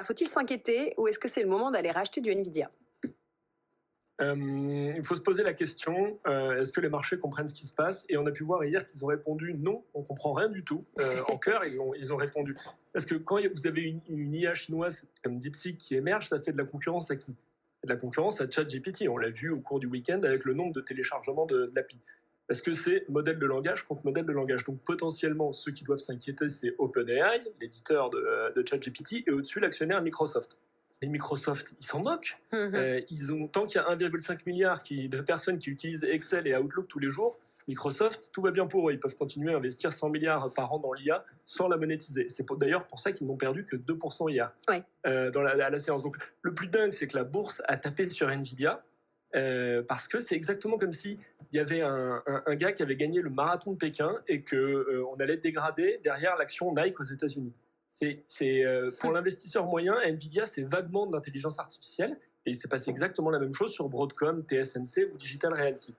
Faut-il s'inquiéter ou est-ce que c'est le moment d'aller racheter du Nvidia? Il faut se poser la question, est-ce que les marchés comprennent ce qui se passe? Et on a pu voir hier qu'ils ont répondu non, on ne comprend rien du tout. En cœur, ils ont répondu. Parce que quand vous avez une IA chinoise comme DeepSeek qui émerge, ça fait de la concurrence à qui? De la concurrence à ChatGPT. On l'a vu au cours du week-end avec le nombre de téléchargements de l'appli. Parce que c'est modèle de langage contre modèle de langage. Donc potentiellement, ceux qui doivent s'inquiéter, c'est OpenAI, l'éditeur de ChatGPT, et au-dessus, l'actionnaire Microsoft. Et Microsoft, ils s'en moquent. Tant qu'il y a 1,5 milliard de personnes qui utilisent Excel et Outlook tous les jours, Microsoft, tout va bien pour eux. Ils peuvent continuer à investir 100 milliards par an dans l'IA sans la monétiser. C'est d'ailleurs pour ça qu'ils n'ont perdu que 2% hier à la séance. Donc le plus dingue, c'est que la bourse a tapé sur Nvidia parce que c'est exactement comme si il y avait un gars qui avait gagné le marathon de Pékin et qu'on allait dégrader derrière l'action Nike aux États-Unis. Pour l'investisseur moyen, Nvidia, c'est vaguement de l'intelligence artificielle. Et il s'est passé exactement la même chose sur Broadcom, TSMC ou Digital Realty.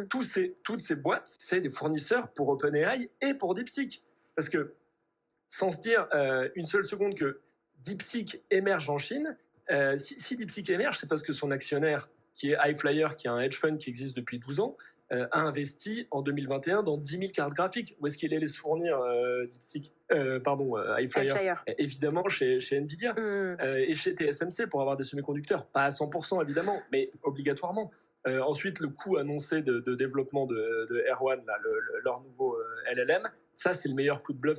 Toutes ces boîtes, c'est des fournisseurs pour OpenAI et pour DeepSeek. Parce que, sans se dire une seule seconde que DeepSeek émerge en Chine, si DeepSeek émerge, c'est parce que son actionnaire, qui est iFlyer, qui est un hedge fund qui existe depuis 12 ans, a investi en 2021 dans 10 000 cartes graphiques. Où est-ce qu'il allait se fournir DeepSeek iFlyer. Évidemment chez Nvidia et chez TSMC pour avoir des semi-conducteurs. Pas à 100% évidemment, mais obligatoirement. Ensuite, le coût annoncé de développement de R1, là, leur nouveau LLM, ça c'est le meilleur coup de bluff.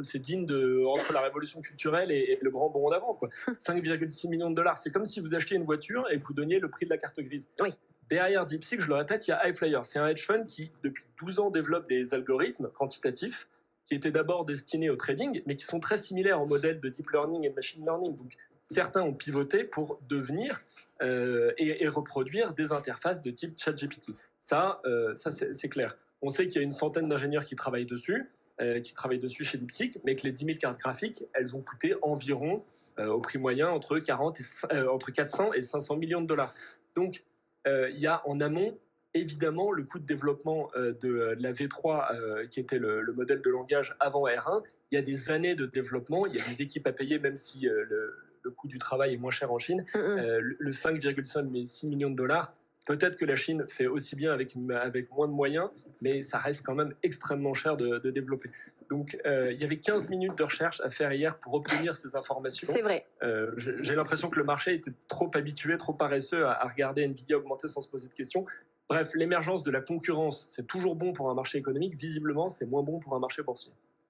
C'est digne entre la révolution culturelle et le grand bond en avant. 5,6 millions de dollars. C'est comme si vous achetiez une voiture et que vous donniez le prix de la carte grise. Oui. Derrière DeepSeek, je le répète, il y a iFlyer. C'est un hedge fund qui, depuis 12 ans, développe des algorithmes quantitatifs qui étaient d'abord destinés au trading, mais qui sont très similaires au modèle de deep learning et de machine learning. Donc, certains ont pivoté pour devenir et reproduire des interfaces de type ChatGPT. Ça c'est clair. On sait qu'il y a une centaine d'ingénieurs qui travaillent dessus chez DeepSeek, mais que les 10 000 cartes graphiques, elles ont coûté environ, au prix moyen, entre 400 et 500 millions de dollars. Donc, il y a en amont, évidemment, le coût de développement de la V3, qui était le modèle de langage avant R1. Il y a des années de développement, il y a des équipes à payer, même si le coût du travail est moins cher en Chine. Le 5,6 millions de dollars, peut-être que la Chine fait aussi bien avec moins de moyens, mais ça reste quand même extrêmement cher de développer. Donc, il y avait 15 minutes de recherche à faire hier pour obtenir ces informations. C'est vrai. J'ai l'impression que le marché était trop habitué, trop paresseux à regarder Nvidia augmenter sans se poser de questions. Bref, l'émergence de la concurrence, c'est toujours bon pour un marché économique. Visiblement, c'est moins bon pour un marché boursier.